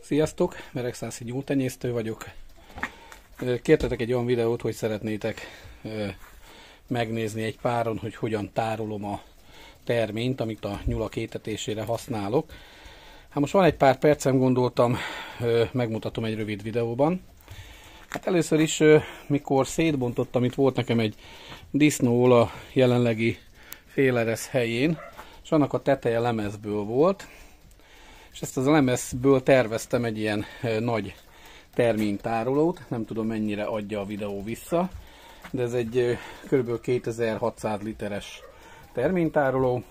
Sziasztok! Veregszászi nyúltenyésztő vagyok. Kértetek egy olyan videót, hogy szeretnétek megnézni egy páron, hogy hogyan tárolom a terményt, amit a nyulak étetésére használok. Hát most van egy pár percem, gondoltam, megmutatom egy rövid videóban. Hát először is, mikor szétbontottam, itt volt nekem egy disznó a jelenlegi féleresz helyén, és annak a teteje lemezből volt, és ezt az a lemezből terveztem egy ilyen nagy terménytárolót, nem tudom mennyire adja a videó vissza, de ez egy kb. 2600 literes terménytároló.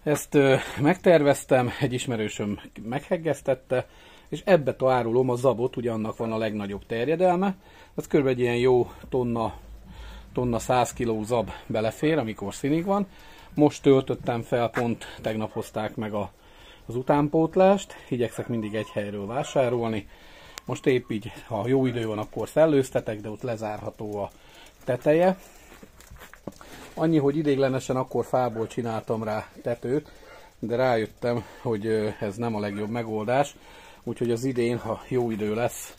Ezt megterveztem, egy ismerősöm megheggeztette, és ebbe tárolom a zabot, ugye annak van a legnagyobb terjedelme. Ez kb. Egy ilyen jó tonna 100 kg zab belefér, amikor színig van. Most töltöttem fel, pont tegnap hozták meg az utánpótlást, igyekszek mindig egy helyről vásárolni. Most épp így, ha jó idő van, akkor szellőztetek, de ott lezárható a teteje. Annyi, hogy ideiglenesen akkor fából csináltam rá tetőt, de rájöttem, hogy ez nem a legjobb megoldás. Úgyhogy az idén, ha jó idő lesz,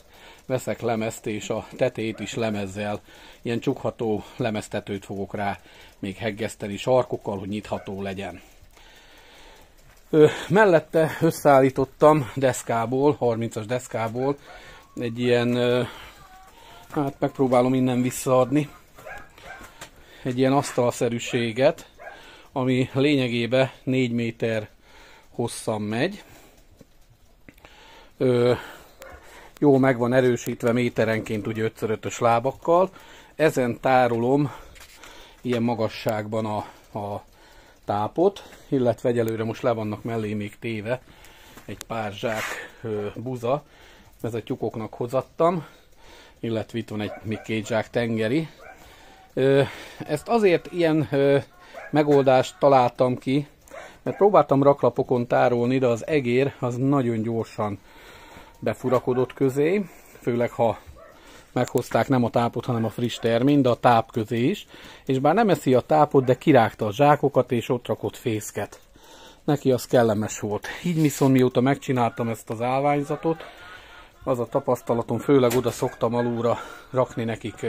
veszek lemezt, és a tetejét is lemezzel, ilyen csukható lemeztetőt fogok rá még heggeszteni sarkokkal, hogy nyitható legyen. Mellette összeállítottam deszkából, 30-as deszkából egy ilyen, hát megpróbálom innen visszaadni, egy ilyen asztalszerűséget, ami lényegében 4 méter hosszan megy. Jó meg van erősítve méterenként ugye 5x5-ös lábakkal. Ezen tárolom ilyen magasságban a tápot, illetve egyelőre most le vannak mellé még téve egy pár zsák buza, ez a tyúkoknak hozattam, illetve itt van még 2 zsák tengeri. Ezt azért ilyen megoldást találtam ki, mert próbáltam raklapokon tárolni, de az egér az nagyon gyorsan befurakodott közé, főleg ha meghozták nem a tápot, hanem a friss terményt, de a táp közé is, és bár nem eszi a tápot, de kirágta a zsákokat, és ott rakott fészket. Neki az kellemes volt. Így viszont mióta megcsináltam ezt az állványzatot, az a tapasztalatom, főleg oda szoktam alulra rakni nekik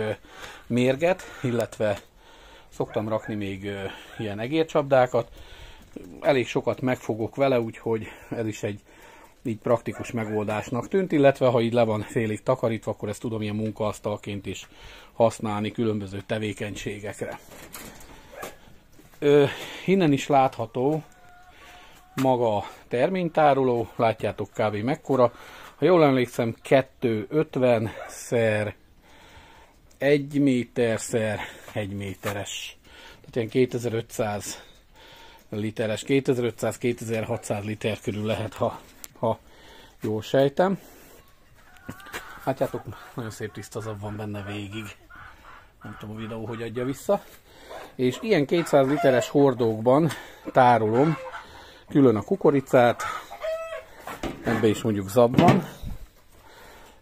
mérget, illetve szoktam rakni még ilyen egércsapdákat. Elég sokat megfogok vele, úgyhogy ez is egy így praktikus megoldásnak tűnt, illetve ha így le van félig takarítva, akkor ezt tudom ilyen munkaasztalként is használni különböző tevékenységekre. Innen is látható maga a terménytároló, látjátok kb. Mekkora. Ha jól emlékszem, 250 x 1 méter x 1 méteres. Tehát ilyen 2500 literes, 2500-2600 liter körül lehet, ha jól sejtem. Látjátok, nagyon szép tiszta zab van benne végig. Nem tudom a videó, hogy adja vissza. És ilyen 200 literes hordókban tárolom külön a kukoricát. Ebbe is mondjuk zab van.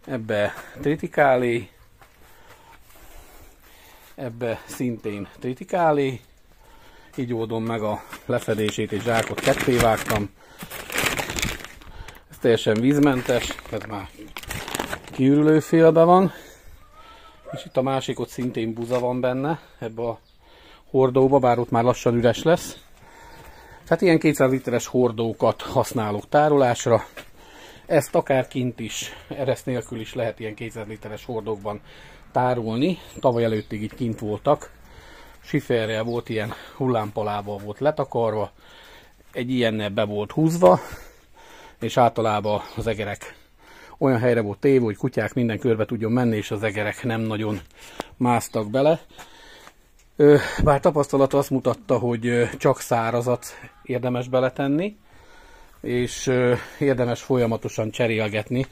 Ebbe tritikálé. Ebbe szintén tritikálé. Így oldom meg a lefedését, és zsákot ketté vágtam. Ez teljesen vízmentes, ez már kiürülő félbe van. És itt a másikot szintén buza van benne, ebbe a hordóba, bár ott már lassan üres lesz. Tehát ilyen 200 literes hordókat használok tárolásra. Ezt akár kint is, ereszt nélkül is lehet ilyen 200 literes hordókban tárolni. Tavaly előttig így kint voltak. Siferrel volt, ilyen hullámpalával volt letakarva. Egy ilyennel be volt húzva. És általában az egerek olyan helyre volt téve, hogy kutyák minden körbe tudjon menni, és az egerek nem nagyon másztak bele. Bár tapasztalat azt mutatta, hogy csak szárazat érdemes beletenni, és érdemes folyamatosan cserélgetni,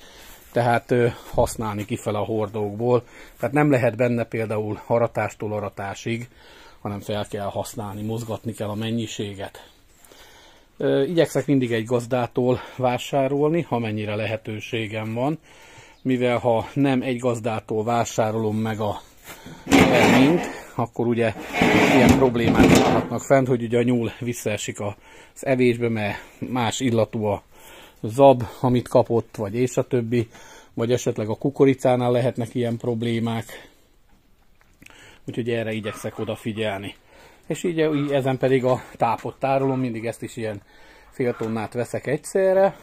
tehát használni kifele a hordókból. Tehát nem lehet benne például aratástól aratásig, hanem fel kell használni, mozgatni kell a mennyiséget. Igyekszek mindig egy gazdától vásárolni, amennyire lehetőségem van, mivel ha nem egy gazdától vásárolom meg a terményt, akkor ugye ilyen problémák vannak fent, hogy ugye a nyúl visszaesik az evésbe, mert más illatú zab, amit kapott, vagy és a többi, vagy esetleg a kukoricánál lehetnek ilyen problémák. Úgyhogy erre igyekszek odafigyelni. És így ezen pedig a tápot tárolom, mindig ezt is ilyen fél tonnát veszek egyszerre,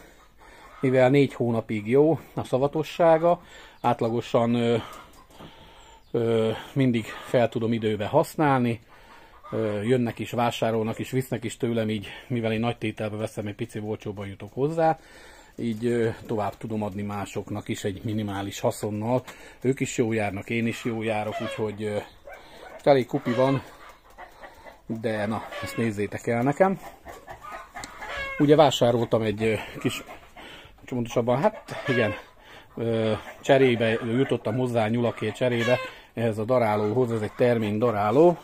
mivel 4 hónapig jó a szavatossága, átlagosan mindig fel tudom időbe használni, jönnek is, vásárolnak is, visznek is tőlem, így mivel én nagy tételbe veszem, egy pici olcsóban jutok hozzá, így tovább tudom adni másoknak is egy minimális haszonnal. Ők is jó járnak, én is jó járok, úgyhogy elég kupi van, de na, ezt nézzétek el nekem. Ugye vásároltam egy kis, pontosabban, hát igen, cserébe jutottam hozzá a nyulakért cserébe, ehhez a darálóhoz, ez egy termény daráló.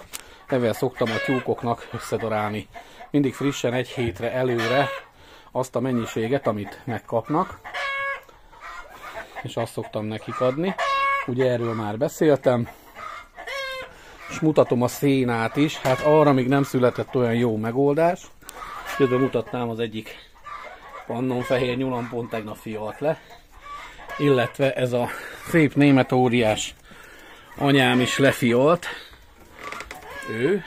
Ezzel szoktam a tyúkoknak összedarálni mindig frissen, egy hétre előre azt a mennyiséget, amit megkapnak, és azt szoktam nekik adni. Ugye erről már beszéltem, és mutatom a szénát is, hát arra még nem született olyan jó megoldás. Közben mutatnám az egyik pannonfehér nyulam, pont tegnap fialt le, illetve ez a szép német óriás anyám is lefialt. Ő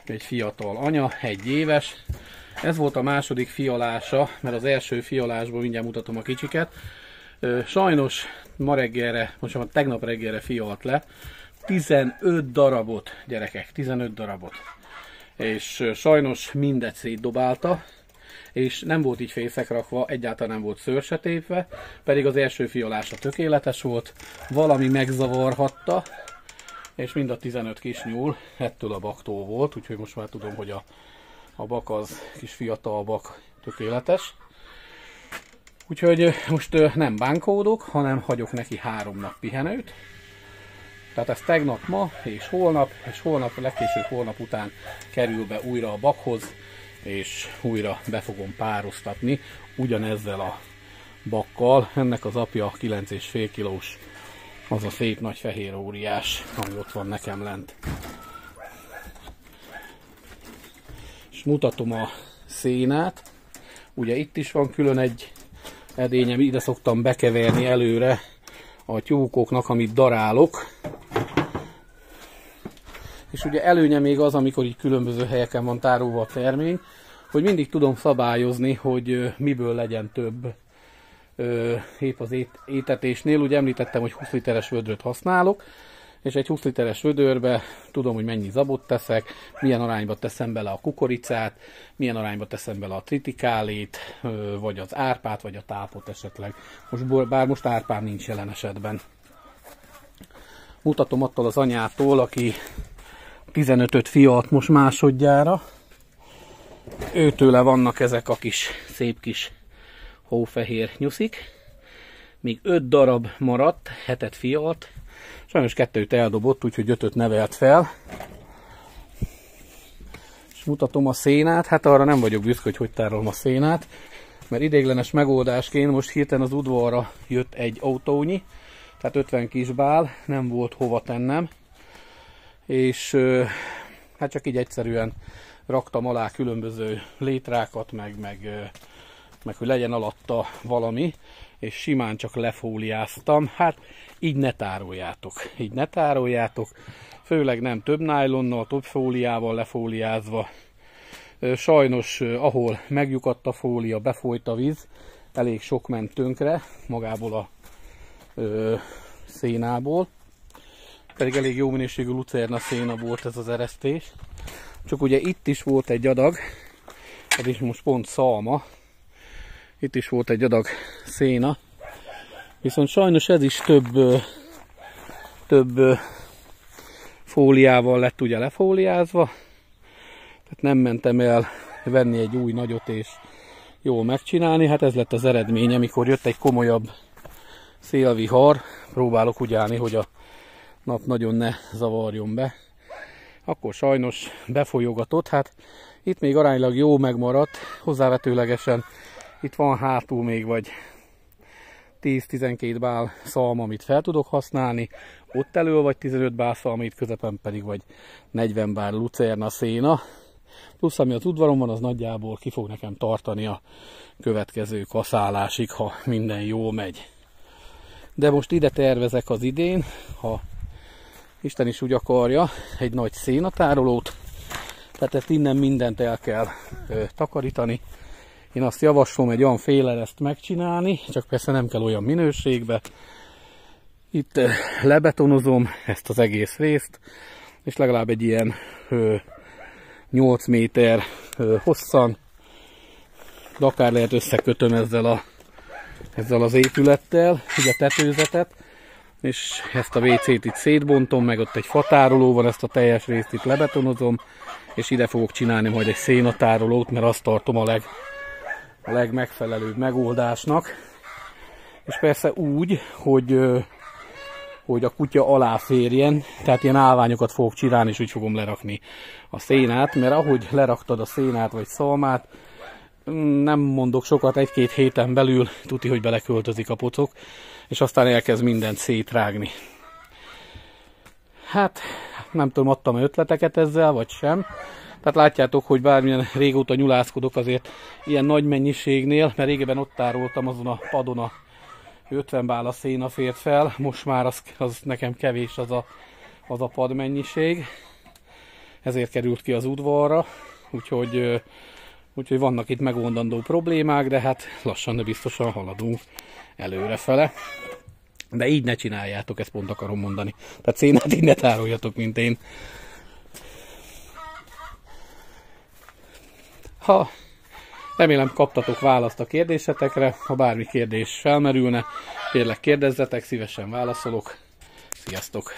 egy fiatal anya, 1 éves. Ez volt a második fialása, mert az első fialásból mindjárt mutatom a kicsiket. Sajnos ma reggelre, most már tegnap reggelre fialt le. 15 darabot, gyerekek, 15 darabot. És sajnos mindet szétdobálta, és nem volt így fészek rakva, egyáltalán nem volt szőr se tépve, pedig az első fialása tökéletes volt, valami megzavarhatta, és mind a 15 kis nyúl ettől a baktól volt, úgyhogy most már tudom, hogy a bak az kis fiatal bak tökéletes. Úgyhogy most nem bánkódok, hanem hagyok neki 3 nap pihenőt. Tehát ez tegnap, ma és holnap, legkésőbb holnap után kerül be újra a bakhoz, és újra be fogom pároztatni ugyanezzel a bakkal. Ennek az apja 9,5 kilós, az a szép nagy fehér óriás, ami ott van nekem lent. És mutatom a szénát. Ugye itt is van külön egy edényem, ide szoktam bekeverni előre a tyúkoknak, amit darálok. És ugye előnye még az, amikor így különböző helyeken van tárolva a termény, hogy mindig tudom szabályozni, hogy miből legyen több épp az étetésnél. Ugye említettem, hogy 20 literes vödröt használok, és egy 20 literes vödörbe tudom, hogy mennyi zabot teszek, milyen arányba teszem bele a kukoricát, milyen arányba teszem bele a tritikálét, vagy az árpát, vagy a tápot esetleg. Bár most árpám nincs jelen esetben. Mutatom attól az anyától, aki 15-öt fialt most másodjára. Őtőle vannak ezek a kis szép kis hófehér nyuszik. Még 5 darab maradt, 7-et fialt. Sajnos 2-t eldobott, úgyhogy 5-öt nevelt fel. És mutatom a szénát. Hát arra nem vagyok büszke, hogy tárolom a szénát. Mert ideiglenes megoldásként most hirtelen az udvarra jött egy autónyi. Tehát 50 kis bál, nem volt hova tennem. És hát csak így egyszerűen raktam alá különböző létrákat, meg hogy legyen alatta valami, és simán csak lefóliáztam. Hát így ne tároljátok, főleg nem több nájlonnal, több fóliával lefóliázva. Sajnos ahol meglyukadt a fólia, befolyt a víz, elég sok ment tönkre magából a szénából. Pedig elég jó minőségű lucerna széna volt ez az eresztés. Csak ugye itt is volt egy adag, ez is most pont szalma, itt is volt egy adag széna, viszont sajnos ez is több fóliával lett ugye lefóliázva, tehát nem mentem el venni egy új nagyot és jól megcsinálni. Hát ez lett az eredmény, amikor jött egy komolyabb szélvihar, próbálok úgy állni, hogy a nap nagyon ne zavarjon be, akkor sajnos befolyogatott. Hát itt még aránylag jó megmaradt, hozzávetőlegesen itt van hátul még vagy 10-12 bál szalma, amit fel tudok használni, ott elől vagy 15 bál szalma, itt közepen pedig vagy 40 bál lucerna széna. Plusz ami az udvaron van, az nagyjából ki fog nekem tartani a következő kaszálásig, ha minden jól megy. De most ide tervezek az idén, ha Isten is úgy akarja, egy nagy szénatárolót. Tehát ezt innen mindent el kell takarítani. Én azt javaslom egy olyan félereszt megcsinálni, csak persze nem kell olyan minőségbe. Itt lebetonozom ezt az egész részt, és legalább egy ilyen 8 méter hosszan, de akár lehet összekötöm ezzel az épülettel, így a tetőzetet, és ezt a WC-t itt szétbontom, meg ott egy fatároló van, ezt a teljes részt itt lebetonozom, és ide fogok csinálni majd egy szénatárolót, mert azt tartom a legmegfelelőbb megoldásnak. És persze úgy, hogy a kutya alá férjen, tehát ilyen állványokat fogok csinálni, és úgy fogom lerakni a szénát, mert ahogy leraktad a szénát vagy szalmát, nem mondok sokat, 1-2 héten belül tuti, hogy beleköltözik a pocok, és aztán elkezd mindent szétrágni. Hát, nem tudom, adtam ötleteket ezzel, vagy sem. Tehát látjátok, hogy bármilyen régóta nyulászkodok azért ilyen nagy mennyiségnél, mert régebben ott tároltam azon a padon a 50 bála széna fért fel, most már az nekem kevés az a pad mennyiség. Ezért került ki az udvarra, úgyhogy vannak itt megoldandó problémák, de hát lassan, de biztosan haladunk előrefele. De így ne csináljátok, ezt pont akarom mondani. Tehát szénát így ne tároljatok, mint én. Remélem kaptatok választ a kérdésetekre. Ha bármi kérdés felmerülne, kérlek kérdezzetek, szívesen válaszolok. Sziasztok!